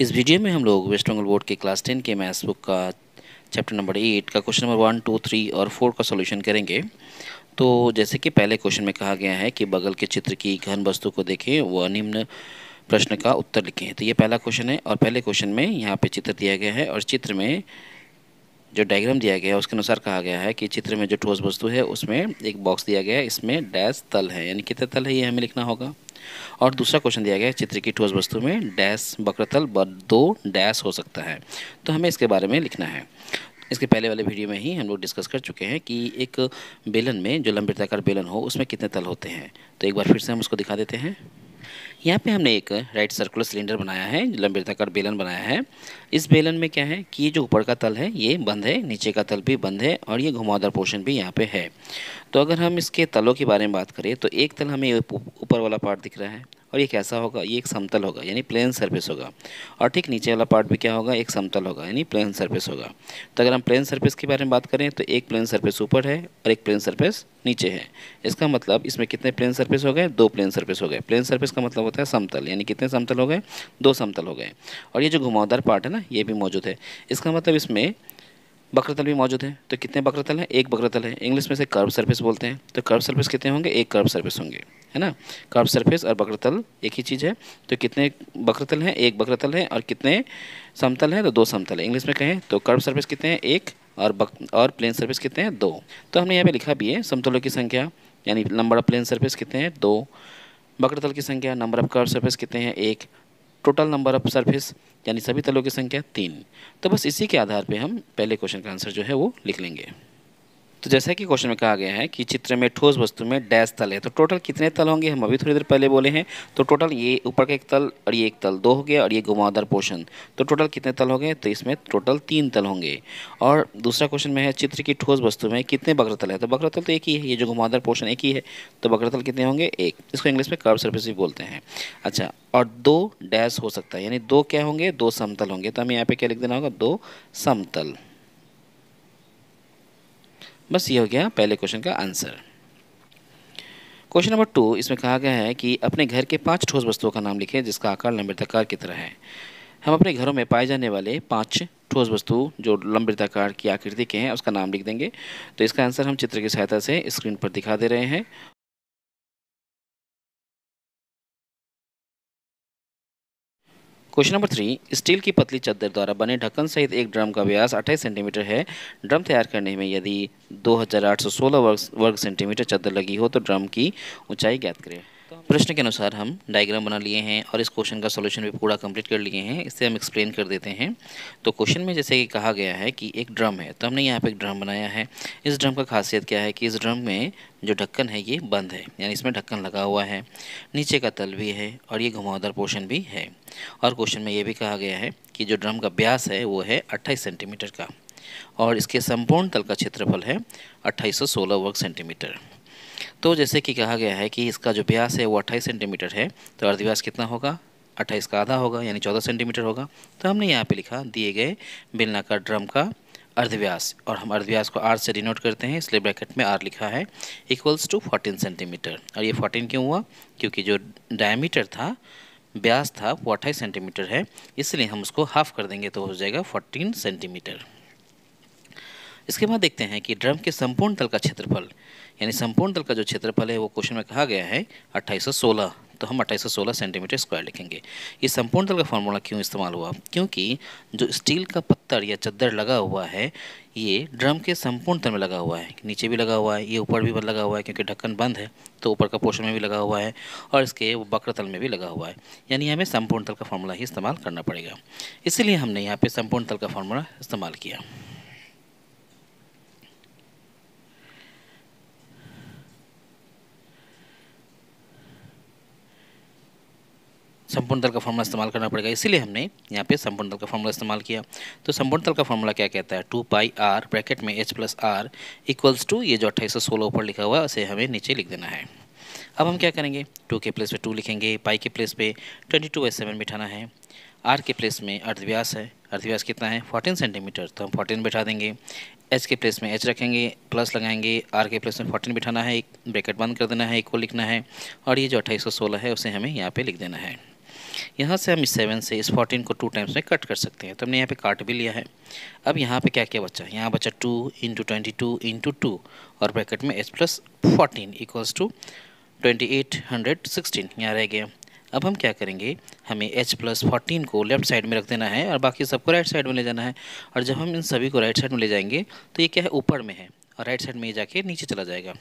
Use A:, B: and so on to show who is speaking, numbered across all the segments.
A: इस वीडियो में हम लोग वेस्ट बंगाल बोर्ड के क्लास 10 के मैथ्स बुक का चैप्टर नंबर 8 का क्वेश्चन नंबर 1, 2, 3 और 4 का सॉल्यूशन करेंगे। तो जैसे कि पहले क्वेश्चन में कहा गया है कि बगल के चित्र की घन वस्तु को देखें व निम्न प्रश्न का उत्तर लिखें। तो ये पहला क्वेश्चन है और पहले क्वेश्चन में यहाँ पे चित्र दिया गया है और चित्र में जो डायग्राम दिया गया है उसके अनुसार कहा गया है कि चित्र में जो ठोस वस्तु है उसमें एक बॉक्स दिया गया है, इसमें डैश तल है, यानी कितने तल है ये हमें लिखना होगा। और दूसरा क्वेश्चन दिया गया है चित्र की ठोस वस्तु में डैश वक्रतल व 2 डैश हो सकता है, तो हमें इसके बारे में लिखना है। इसके पहले वाले वीडियो में ही हम लोग डिस्कस कर चुके हैं कि एक बेलन में जो लंबवृत्ताकार बेलन हो उसमें कितने तल होते हैं। तो एक बार फिर से हम उसको दिखा देते हैं। यहाँ पे हमने एक राइट सर्कुलर सिलेंडर बनाया है, लंबवृत्ताकार बेलन बनाया है। इस बेलन में क्या है कि ये जो ऊपर का तल है ये बंद है, नीचे का तल भी बंद है और ये घुमावदार पोर्शन भी यहाँ पे है। तो अगर हम इसके तलों के बारे में बात करें तो एक तल हमें ऊपर वाला पार्ट दिख रहा है और ये कैसा होगा, ये एक समतल होगा यानी प्लेन सरफेस होगा। और ठीक नीचे वाला पार्ट भी क्या होगा, एक समतल होगा यानी प्लेन सरफेस होगा। तो अगर हम प्लेन सरफेस के बारे में बात करें तो एक प्लेन सरफेस ऊपर है और एक प्लेन सरफेस नीचे है। इसका मतलब इसमें कितने प्लेन सरफेस हो गए, 2 प्लेन सरफेस हो गए। प्लेन सरफेस का मतलब होता है समतल, यानी कितने समतल हो गए, 2 समतल हो गए। और ये जो घुमावदार पार्ट है ना ये भी मौजूद है। इसका मतलब इसमें वक्रतल भी मौजूद है। तो कितने वक्रतल हैं, एक वक्रतल है। इंग्लिश में से कर्व सरफेस बोलते हैं। तो कर्व सरफेस कितने होंगे, एक कर्व सरफेस होंगे, है ना। कर्व सरफेस और वक्रतल एक ही चीज़ है। तो कितने वक्रतल हैं, एक वक्रतल है। और कितने समतल हैं, तो 2 समतल है। इंग्लिश में कहें तो कर्व सरफेस कितने हैं, एक, और प्लेन सरफेस कितने हैं, 2। तो हमने यहाँ पे लिखा भी है समतलों की संख्या यानी नंबर ऑफ प्लेन सरफेस कितने हैं, 2। वक्रतल की संख्या नंबर ऑफ कर्व सरफेस कितने हैं, 1। टोटल नंबर ऑफ सरफेस यानी सभी तलों की संख्या 3। तो बस इसी के आधार पे हम पहले क्वेश्चन का आंसर जो है वो लिख लेंगे। तो जैसा कि क्वेश्चन में कहा गया है कि चित्र में ठोस वस्तु में डैश तल है, तो टोटल कितने तल होंगे हम अभी थोड़ी देर पहले बोले हैं। तो टोटल ये ऊपर का एक तल और ये एक तल 2 हो गया और ये घुमावदार पोर्शन, तो टोटल कितने तल हो गए, तो इसमें टोटल 3 तल होंगे। और दूसरा क्वेश्चन में है चित्र की ठोस वस्तु में कितने वक्रतल है, तो वक्रतल तो एक ही है, ये जो घुमावदार पोर्शन एक ही है, तो वक्रतल कितने होंगे, 1। इसको इंग्लिश में कर्व सरफेस भी बोलते हैं। अच्छा, और 2 डैश हो सकता है यानी 2 क्या होंगे, 2 समतल होंगे। तो हमें यहाँ पे क्या लिख देना होगा, 2 समतल। बस ये हो गया पहले क्वेश्चन का आंसर। क्वेश्चन नंबर 2, इसमें कहा गया है कि अपने घर के 5 ठोस वस्तुओं का नाम लिखें जिसका आकार लंबवृत्ताकार की तरह है। हम अपने घरों में पाए जाने वाले 5 ठोस वस्तु जो लंबवृत्ताकार की आकृति के हैं उसका नाम लिख देंगे। तो इसका आंसर हम चित्र की सहायता से स्क्रीन पर दिखा दे रहे हैं। क्वेश्चन नंबर 3, स्टील की पतली चादर द्वारा बने ढक्कन सहित एक ड्रम का व्यास 28 सेंटीमीटर है। ड्रम तैयार करने में यदि 2816 वर्ग सेंटीमीटर चादर लगी हो तो ड्रम की ऊंचाई ज्ञात करें। प्रश्न के अनुसार हम डायग्राम बना लिए हैं और इस क्वेश्चन का सॉल्यूशन भी पूरा कंप्लीट कर लिए हैं। इससे हम एक्सप्लेन कर देते हैं। तो क्वेश्चन में जैसे कि कहा गया है कि एक ड्रम है, तो हमने यहाँ पे एक ड्रम बनाया है। इस ड्रम का खासियत क्या है कि इस ड्रम में जो ढक्कन है ये बंद है, यानी इसमें ढक्कन लगा हुआ है, नीचे का तल भी है और ये घुमावदार पोर्शन भी है। और क्वेश्चन में ये भी कहा गया है कि जो ड्रम का व्यास है वो है 28 सेंटीमीटर का और इसके संपूर्ण तल का क्षेत्रफल है 2816 वर्ग सेंटीमीटर। तो जैसे कि कहा गया है कि इसका जो व्यास है वो 28 सेंटीमीटर है, तो अर्धव्यास कितना होगा, 28 का आधा होगा यानी 14 सेंटीमीटर होगा। तो हमने यहाँ पे लिखा दिए गए बेलनाकार ड्रम का अर्धव्यास, और हम अर्धव्यास को r से डिनोट करते हैं, इसलिए ब्रैकेट में r लिखा है इक्वल्स टू 14 सेंटीमीटर। और ये 14 क्यों हुआ, क्योंकि जो डायमीटर था, व्यास था, वो 28 सेंटीमीटर है, इसलिए हम उसको हाफ कर देंगे तो हो जाएगा 14 सेंटीमीटर। इसके बाद देखते हैं कि ड्रम के संपूर्ण तल का क्षेत्रफल, यानी संपूर्ण तल का जो क्षेत्रफल है वो क्वेश्चन में कहा गया है 2816, तो हम 2816 सेंटीमीटर स्क्वायर लिखेंगे। ये संपूर्ण तल का फॉर्मूला क्यों इस्तेमाल हुआ, क्योंकि जो स्टील का पत्थर या चद्दर लगा हुआ है ये ड्रम के संपूर्ण तल में लगा हुआ है, नीचे भी लगा हुआ है, ये ऊपर भी लगा हुआ है क्योंकि ढक्कन बंद है तो ऊपर का पोर्शन में भी लगा हुआ है और इसके वक्रतल में भी लगा हुआ है, यानी हमें संपूर्ण तल का फॉर्मूला ही इस्तेमाल करना पड़ेगा। इसीलिए हमने यहाँ पे संपूर्ण तल का फॉर्मूला इस्तेमाल किया। संपूर्ण तल का फॉर्मूला इस्तेमाल करना पड़ेगा, इसीलिए हमने यहाँ पे संपूर्ण तल का फॉर्मूला इस्तेमाल किया। तो संपूर्ण तल का फॉर्मूला क्या कहता है, 2 पाई r ब्रैकेट में h plus r equals to ये जो 2816 ऊपर लिखा हुआ है उसे हमें नीचे लिख देना है। अब हम क्या करेंगे, 2 के प्लेस पे 2 लिखेंगे, पाई के प्लेस पे 22/7 बिठाना है, r के प्लेस में अर्धव्यास है, अर्धव्यास कितना है 14 सेंटीमीटर, तो हम 14 बिठा देंगे। h के प्लेस में h रखेंगे, प्लस लगाएंगे, r के प्लेस में 14 बिठाना है, एक ब्रैकेट बंद कर देना है, इक्वल लिखना है, और ये जो 2816 है उसे हमें यहाँ पे लिख देना है। यहाँ से हम इस 7 से इस 14 को 2 टाइम्स में कट कर सकते हैं, तो हमने यहाँ पे काट भी लिया है। अब यहाँ पे क्या क्या बचा, यहाँ बचा 2 इंटू 22 इंटू 2 और ब्रैकेट में h प्लस 14 इक्वल्स टू 2816 यहाँ रह गया। अब हम क्या करेंगे, हमें h प्लस 14 को लेफ्ट साइड में रख देना है और बाकी सबको राइट साइड में ले जाना है। और जब हम इन सभी को राइट साइड में ले जाएंगे तो ये क्या है, ऊपर में है और राइट साइड में ये जाके नीचे चला जाएगा।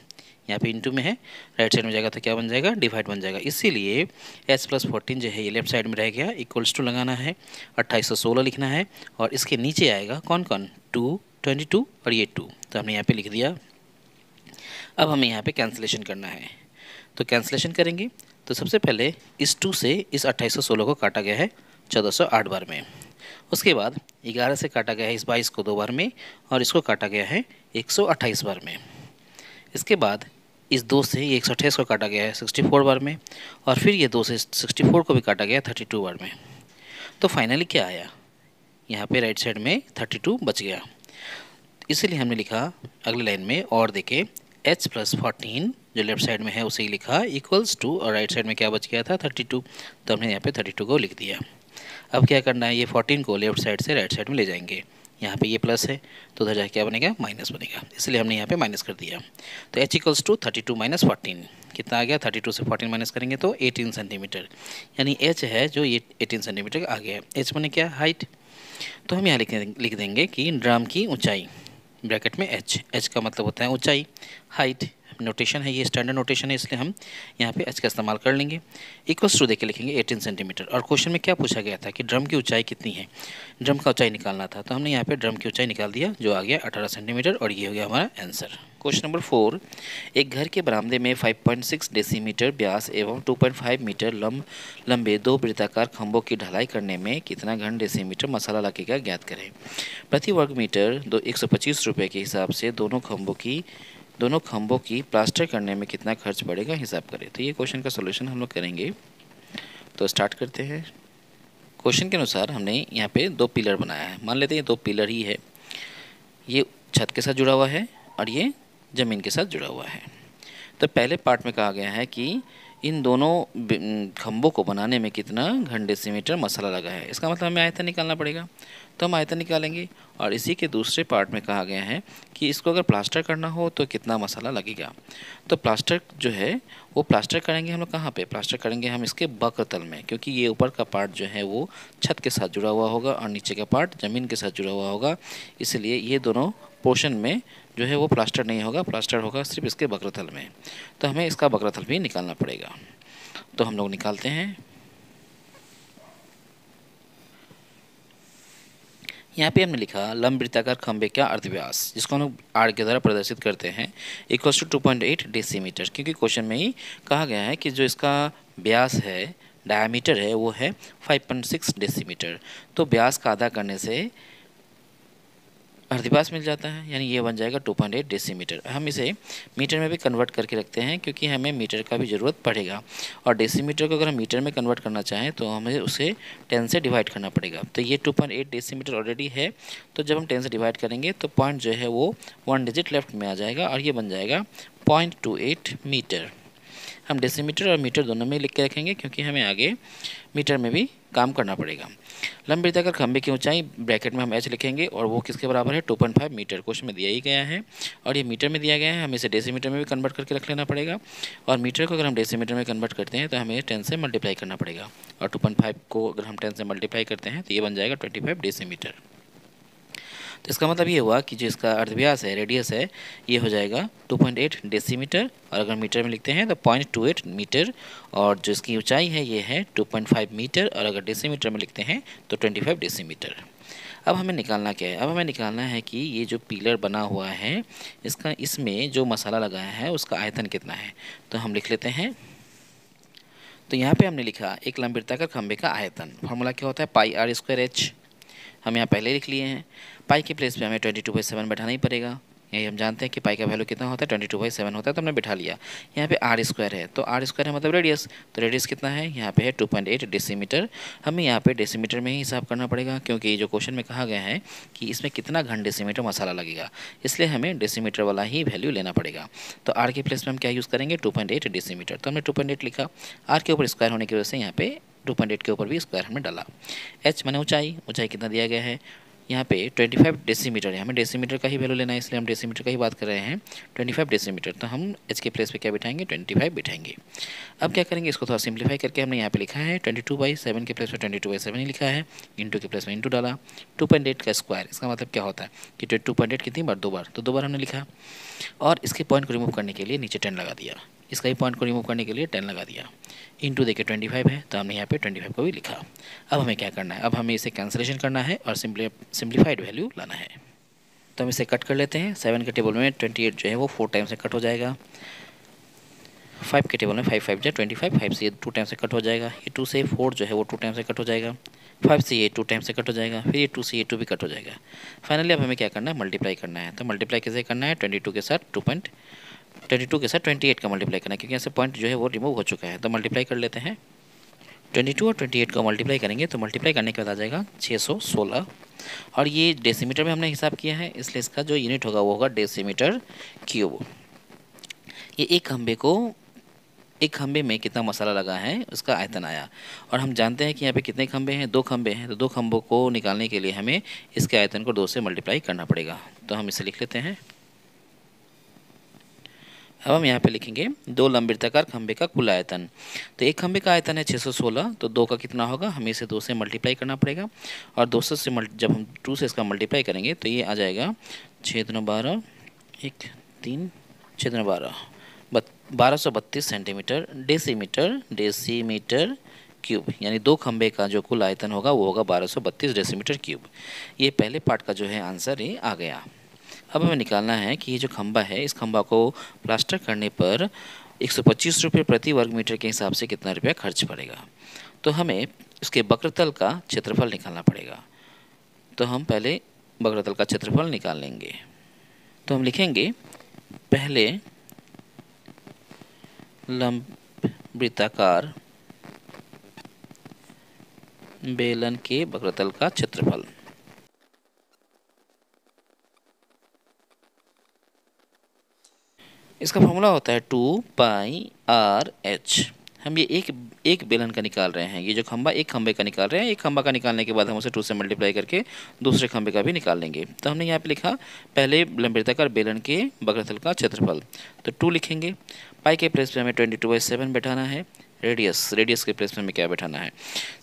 A: यहाँ पे इंटू में है, राइट साइड में जाएगा तो क्या बन जाएगा, डिवाइड बन जाएगा। इसीलिए h प्लस 14 जो है ये लेफ्ट साइड में रह गया, इक्वल्स टू लगाना है 2816 लिखना है और इसके नीचे आएगा कौन कौन, 2, 22 और ये 2, तो हमने यहाँ पे लिख दिया। अब हमें यहाँ पे कैंसिलेशन करना है, तो कैंसिलेशन करेंगे तो सबसे पहले इस 2 से इस 2816 को काटा गया है 1408 बार में। उसके बाद 11 से काटा गया है इस 22 को 2 बार में और इसको काटा गया है 128 बार में। इसके बाद इस 2 से ये 128 को काटा गया है 64 बार में और फिर ये 2 से 64 को भी काटा गया है 32 बार में। तो फाइनली क्या आया, यहाँ पे राइट साइड में 32 बच गया। इसीलिए हमने लिखा अगली लाइन में, और देखे h प्लस 14 जो लेफ्ट साइड में है उसे ही लिखा इक्वल्स टू, और राइट साइड में क्या बच गया था 32, तो हमने यहाँ पे 32 को लिख दिया। अब क्या करना है, ये 14 को लेफ्ट साइड से राइट साइड में ले जाएंगे। यहाँ पे ये प्लस है तो उधर जाके क्या बनेगा, माइनस बनेगा, इसलिए हमने यहाँ पे माइनस कर दिया। तो h इक्वल्स टू 32 माइनस 14 कितना आ गया, 32 से 14 माइनस करेंगे तो 18 सेंटीमीटर, यानी h है जो ये 18 सेंटीमीटर आ गया। h बने क्या, हाइट। तो हम यहाँ लिख देंगे कि ड्रम की ऊंचाई ब्रैकेट में h का मतलब होता है ऊंचाई, हाइट नोटेशन है, ये स्टैंडर्ड नोटेशन है इसलिए हम यहाँ पे h का इस्तेमाल कर लेंगे। इक्वल्स टू देके लिखेंगे 18 सेंटीमीटर। और क्वेश्चन में क्या पूछा गया था कि ड्रम की ऊंचाई कितनी है, ड्रम का ऊंचाई निकालना था, तो हमने यहाँ पे ड्रम की ऊंचाई निकाल दिया जो आ गया 18 सेंटीमीटर और ये हो गया हमारा आंसर। क्वेश्चन नंबर 4, एक घर के बरामदे में 5.6 डेसीमीटर व्यास एवं 2.5 मीटर लंबे 2 वृत्ताकार खंभों की ढलाई करने में कितना घन डेसीमीटर मसाला लगेगा ज्ञात करें। प्रति वर्ग मीटर 125 रुपये के हिसाब से दोनों खंभों की प्लास्टर करने में कितना खर्च पड़ेगा हिसाब करें। तो ये क्वेश्चन का सोल्यूशन हम लोग करेंगे, तो स्टार्ट करते हैं। क्वेश्चन के अनुसार हमने यहाँ पे 2 पिलर बनाया है, मान लेते हैं ये 2 पिलर ही है, ये छत के साथ जुड़ा हुआ है और ये ज़मीन के साथ जुड़ा हुआ है। तो पहले पार्ट में कहा गया है कि इन दोनों खंभों को बनाने में कितना घन डेसीमीटर मसाला लगा है, इसका मतलब हमें आयतन निकालना पड़ेगा, तो हम आयतन निकालेंगे। और इसी के दूसरे पार्ट में कहा गया है कि इसको अगर प्लास्टर करना हो तो कितना मसाला लगेगा। तो प्लास्टर जो है वो प्लास्टर करेंगे हम लोग कहाँ पे, प्लास्टर करेंगे हम इसके वक्र तल में, क्योंकि ये ऊपर का पार्ट जो है वो छत के साथ जुड़ा हुआ होगा और नीचे का पार्ट ज़मीन के साथ जुड़ा हुआ होगा, इसलिए ये दोनों पोर्शन में जो है वो प्लास्टर नहीं होगा, प्लास्टर होगा सिर्फ इसके वक्रतल में। तो हमें इसका वक्रतल भी निकालना पड़ेगा, तो हम लोग निकालते हैं। यहाँ पे हमने लिखा लंब वृत्ताकार खंभे का अर्धव्यास, जिसको हम लोग आर के द्वारा प्रदर्शित करते हैं, इक्वल्स टू 2.8 डेसीमीटर, क्योंकि क्वेश्चन में ही कहा गया है कि जो इसका व्यास है, डायमीटर है, वो है 5.6 डेसीमीटर। तो व्यास का आधा करने से अर्धव्यास मिल जाता है, यानी ये बन जाएगा 2.8 डेसीमीटर। हम इसे मीटर में भी कन्वर्ट करके रखते हैं क्योंकि हमें मीटर का भी ज़रूरत पड़ेगा, और डेसीमीटर को अगर हम मीटर में कन्वर्ट करना चाहें तो हमें उसे 10 से डिवाइड करना पड़ेगा। तो ये 2.8 डेसीमीटर ऑलरेडी है, तो जब हम 10 से डिवाइड करेंगे तो पॉइंट जो है वो 1 डिजिट लेफ्ट में आ जाएगा और ये बन जाएगा 0.28 मीटर। हम डेसीमीटर और मीटर दोनों में लिख के रखेंगे क्योंकि हमें आगे मीटर में भी काम करना पड़ेगा। लंब वृत्ताकार खंभे की ऊंचाई ब्रैकेट में हम h लिखेंगे और वो किसके बराबर है, 2.5 मीटर। क्वेश्चन में दिया ही गया है और ये मीटर में दिया गया है, हमें इसे डेसीमीटर में भी कन्वर्ट करके रख लेना पड़ेगा। और मीटर को अगर हम डेसीमीटर में कन्वर्ट करते हैं तो हमें 10 से मल्टीप्लाई करना पड़ेगा, और 2.5 को अगर हम 10 से मल्टीप्लाई करते हैं तो ये बन जाएगा 25 डेसीमीटर। तो इसका मतलब ये हुआ कि जो इसका अर्धव्यास है, रेडियस है, ये हो जाएगा 2.8 डेसीमीटर, और अगर मीटर में लिखते हैं तो 0.28 मीटर, और जो इसकी ऊंचाई है ये है 2.5 मीटर, और अगर डेसीमीटर में लिखते हैं तो 25 डेसीमीटर। अब हमें निकालना क्या है, अब हमें निकालना है कि ये जो पिलर बना हुआ है इसमें जो मसाला लगाया है उसका आयतन कितना है। तो हम लिख लेते हैं। तो यहाँ पे हमने लिखा एक लंब वृत्ताकार खंभे का आयतन, फार्मूला क्या होता है, पाई आर स्क्वायर एच, हम यहाँ पहले लिख लिए हैं। पाई की प्लेस पे हमें 22/7 बैठाना ही पड़ेगा, यही हम जानते हैं कि पाई का वैल्यू कितना होता है, 22/7 होता है, तो हमने बैठा लिया। यहाँ पे आर स्क्वायर है, तो आर स्क्वायर है मतलब रेडियस, तो रेडियस कितना है, यहाँ पे है 2.8 डेसीमीटर। हमें यहाँ पे डेसीमीटर में ही हिसाब करना पड़ेगा क्योंकि जो क्वेश्चन में कहा गया है कि इसमें कितना घन डेसीमीटर मसाला लगेगा, इसलिए हमें डेसीमीटर वाला ही वैल्यू लेना पड़ेगा। तो आर के प्लेस में हम क्या यूज़ करेंगे, 2.8 डेसीमीटर, तो हमने 2.8 लिखा। आर के ऊपर स्क्वायर होने की वजह से यहाँ पे 2.8 के ऊपर भी स्क्वायर हमने डाला। h माने ऊंचाई, ऊंचाई कितना दिया गया है यहाँ पे 25 डेसीमीटर है, हमें डेसीमीटर का ही वैल्यू लेना है, इसलिए हम डेसीमीटर का ही बात कर रहे हैं। 25 डेसीमीटर, तो हम h के प्लेस पे क्या बिठाएंगे 25 बिठाएंगे। अब क्या करेंगे, इसको थोड़ा सिंप्लीफाई करके हमने यहाँ पे लिखा है 22/7 के प्लेस पे 22/7 ही लिखा है, इंटू के प्लेस में इंटू डाला। 2.8 का स्क्वायर, इसका मतलब क्या होता है कि 2.8 कितनी बार, 2 बार, तो 2 बार हमने लिखा। और इसके पॉइंट को रिमूव करने के लिए नीचे 10 लगा दिया, इसका ही पॉइंट को रिमूव करने के लिए 10 लगा दिया। इंटू देखिए 25 है, तो हमने यहाँ पे 25 को भी लिखा। अब हमें क्या करना है, अब हमें इसे कैंसिलेशन करना है और सिंप्लीफाइड वैल्यू लाना है। तो हम इसे कट कर लेते हैं। 7 के टेबल में 28 जो है वो 4 टाइम से कट हो जाएगा। 5 के टेबल में 5 5 जा 25, 5 से ये 2 टाइम से कट हो जाएगा। ये 2 से 4 जो है वो 2 टाइम से कट हो जाएगा। 5 से ये 2 टाइम से कट हो जाएगा, फिर ये 2 से ये 2 भी कट हो जाएगा। फाइनली अब हमें क्या करना है, मल्टीप्लाई करना है। तो मल्टीप्लाई कैसे करना है, 22 के साथ 22 के साथ 28 का मल्टीप्लाई करना है, क्योंकि यहाँ से पॉइंट जो है वो रिमूव हो चुका है। तो मल्टीप्लाई कर लेते हैं। 22 और 28 को मल्टीप्लाई करेंगे तो मल्टीप्लाई करने के बाद आ जाएगा 616। और ये डेसीमीटर में हमने हिसाब किया है, इसलिए इसका जो यूनिट होगा वो होगा डेसीमीटर क्यूब। ये एक खंबे में कितना मसाला लगा है उसका आयतन आया। और हम जानते हैं कि यहाँ पे कितने खंबे हैं, 2 खंबे हैं, तो 2 खंबों को निकालने के लिए हमें इसके आयतन को 2 से मल्टीप्लाई करना पड़ेगा। तो हम इसे लिख लेते हैं। अब हम यहाँ पे लिखेंगे 2 लंबवृत्ताकार खंबे का कुल आयतन। तो एक खंबे का आयतन है 616, तो 2 का कितना होगा, हमें इसे 2 से मल्टीप्लाई करना पड़ेगा। और 200 से जब हम 2 से इसका मल्टीप्लाई करेंगे तो ये आ जाएगा 6 दूना 12, 1 3 6 दूना 12, 1232 सेंटीमीटर डेसीमीटर क्यूब। यानी 2 खंबे का जो कुल आयतन होगा वो होगा 1232 डेसीमीटर क्यूब। ये पहले पार्ट का जो है आंसर ये आ गया। अब हमें निकालना है कि ये जो खंबा है, इस खंबा को प्लास्टर करने पर 125 रुपये प्रति वर्ग मीटर के हिसाब से कितना रुपया खर्च पड़ेगा। तो हमें इसके वक्रतल का क्षेत्रफल निकालना पड़ेगा। तो हम पहले वक्रतल का क्षेत्रफल निकाल लेंगे। तो हम लिखेंगे पहले लंबवृत्ताकार बेलन के वक्रतल का क्षेत्रफल। इसका फॉर्मूला होता है 2πr/h। हम ये एक बेलन का निकाल रहे हैं, ये जो खंबा एक खंबे का निकाल रहे हैं। एक खंबा का निकालने के बाद हम उसे 2 से मल्टीप्लाई करके दूसरे खंबे का भी निकाल लेंगे। तो हमने यहाँ पे लिखा पहले लंबवृत्ताकार बेलन के वक्रतल का क्षेत्रफल, तो 2 लिखेंगे। पाई के प्लेस पे हमें 22/7 बैठाना है। रेडियस के प्लेस में हमें क्या बैठाना है।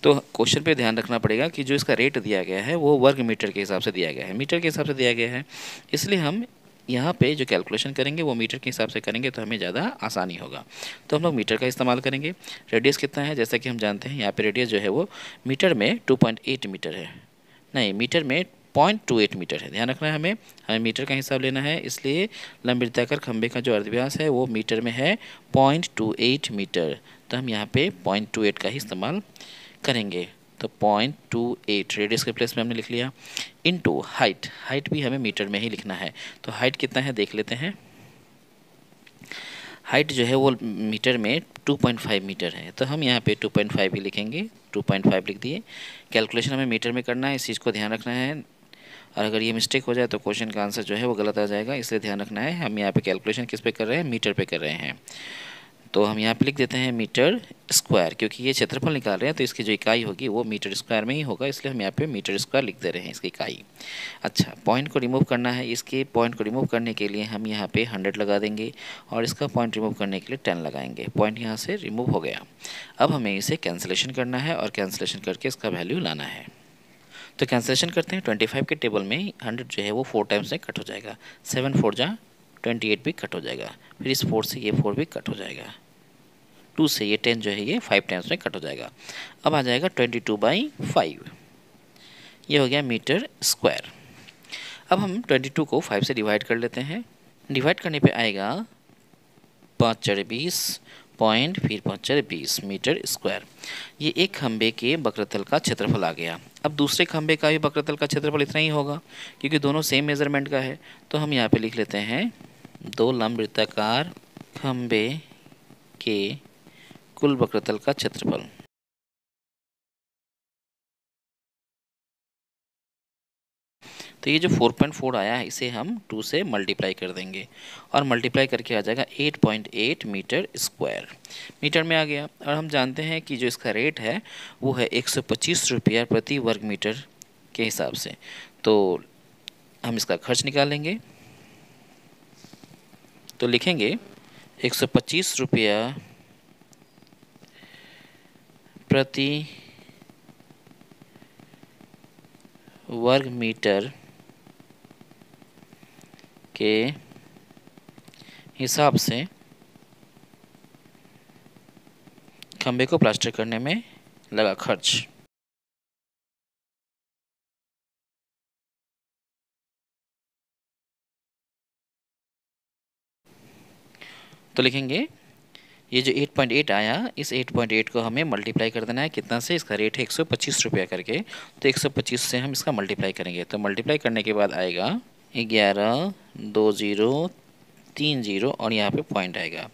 A: तो क्वेश्चन पे ध्यान रखना पड़ेगा कि जो इसका रेट दिया गया है वो वर्ग मीटर के हिसाब से दिया गया है, मीटर के हिसाब से दिया गया है। इसलिए हम यहाँ पे जो कैलकुलेशन करेंगे वो मीटर के हिसाब से करेंगे तो हमें ज़्यादा आसानी होगा। तो हम लोग मीटर का इस्तेमाल करेंगे। रेडियस कितना है, जैसा कि हम जानते हैं यहाँ पे रेडियस जो है वो मीटर में 2.8 मीटर है, नहीं मीटर में 0.28 मीटर है। ध्यान रखना है, हमें मीटर का हिसाब लेना है। इसलिए लंबवृत्ताकार खंबे का जो अर्धव्यास है वो मीटर में है 0.28 मीटर। तो हम यहाँ पे 0.28 का ही इस्तेमाल करेंगे। तो 0.28 रेडियस के प्लेस में हमने लिख लिया। इनटू हाइट भी हमें मीटर में ही लिखना है। तो हाइट कितना है देख लेते हैं। हाइट जो है वो मीटर में 2.5 मीटर है, तो हम यहाँ पे 2.5 ही लिखेंगे। 2.5 लिख दिए। कैलकुलेशन हमें मीटर में करना है, इस चीज़ को ध्यान रखना है। और अगर ये मिस्टेक हो जाए तो क्वेश्चन का आंसर जो है वो गलत आ जाएगा, इसलिए ध्यान रखना है। हम यहाँ पे कैलकुलेशन किस पे कर रहे हैं, मीटर पे कर रहे हैं। तो हम यहाँ पे लिख देते हैं मीटर स्क्वायर, क्योंकि ये क्षेत्रफल निकाल रहे हैं तो इसकी जो इकाई होगी वो मीटर स्क्वायर में ही होगा, इसलिए हम यहाँ पे मीटर स्क्वायर लिख दे रहे हैं इसकी इकाई। अच्छा, पॉइंट को रिमूव करना है। इसके पॉइंट को रिमूव करने के लिए हम यहाँ पे 100 लगा देंगे और इसका पॉइंट रिमूव करने के लिए 10 लगाएंगे। पॉइंट यहाँ से रिमूव हो गया। अब हमें इसे कैंसिलेशन करना है और कैंसिलेशन करके इसका वैल्यू लाना है। तो कैंसिलेशन करते हैं। 25 के टेबल में 100 जो है वो 4 टाइम्स से कट हो जाएगा। 7 4 जा 28 भी कट हो जाएगा। फिर इस 4 से ये 4 भी कट हो जाएगा। 2 से ये 10 जो है ये 5 टाइम्स में कट हो जाएगा। अब आ जाएगा 22/5, ये हो गया मीटर स्क्वायर। अब हम 22 को 5 से डिवाइड कर लेते हैं। डिवाइड करने पे आएगा 5 4 20 पॉइंट, फिर 5 4 20 मीटर स्क्वायर। ये एक खंबे के वक्रतल का क्षेत्रफल आ गया। अब दूसरे खंबे का भी वक्रतल का क्षेत्रफल इतना ही होगा, क्योंकि दोनों सेम मेजरमेंट का है। तो हम यहाँ पे लिख लेते हैं 2 लंबवृत्ताकार खंबे के कुल वक्रतल का क्षेत्रफल। तो ये जो 4.4 आया है इसे हम 2 से मल्टीप्लाई कर देंगे और मल्टीप्लाई करके आ जाएगा 8.8 मीटर स्क्वायर। मीटर में आ गया। और हम जानते हैं कि जो इसका रेट है वो है 125 रुपया प्रति वर्ग मीटर के हिसाब से। तो हम इसका खर्च निकालेंगे। तो लिखेंगे 125 रुपया प्रति वर्ग मीटर के हिसाब से खंबे को प्लास्टर करने में लगा खर्च। तो लिखेंगे ये जो 8.8 आया, इस 8.8 को हमें मल्टीप्लाई कर देना है कितना से, इसका रेट है 125 रुपया करके। तो 125 से हम इसका मल्टीप्लाई करेंगे। तो मल्टीप्लाई करने के बाद आएगा 112030 और यहाँ पे पॉइंट आएगा,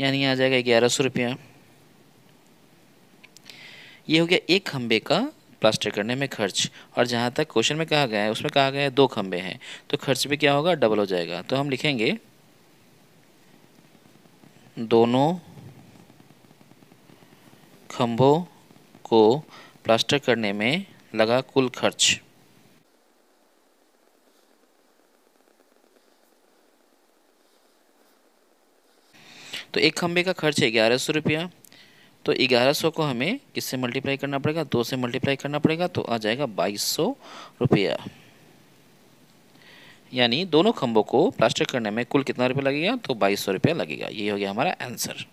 A: यानी आ जाएगा 1100 रुपया। ये हो गया एक खंबे का प्लास्टर करने में खर्च। और जहाँ तक क्वेश्चन में कहा गया है उसमें कहा गया है 2 खंबे हैं, तो खर्च भी क्या होगा, डबल हो जाएगा। तो हम लिखेंगे दोनों खंभों को प्लास्टर करने में लगा कुल खर्च। तो एक खंबे का खर्च है 1100 रुपया। तो 1100 को हमें किससे मल्टीप्लाई करना पड़ेगा, 2 से मल्टीप्लाई करना पड़ेगा। तो आ जाएगा 2200 रुपया। यानी दोनों खंभों को प्लास्टर करने में कुल कितना रुपया लगेगा, तो 2200 रुपया लगेगा। ये हो गया हमारा आंसर।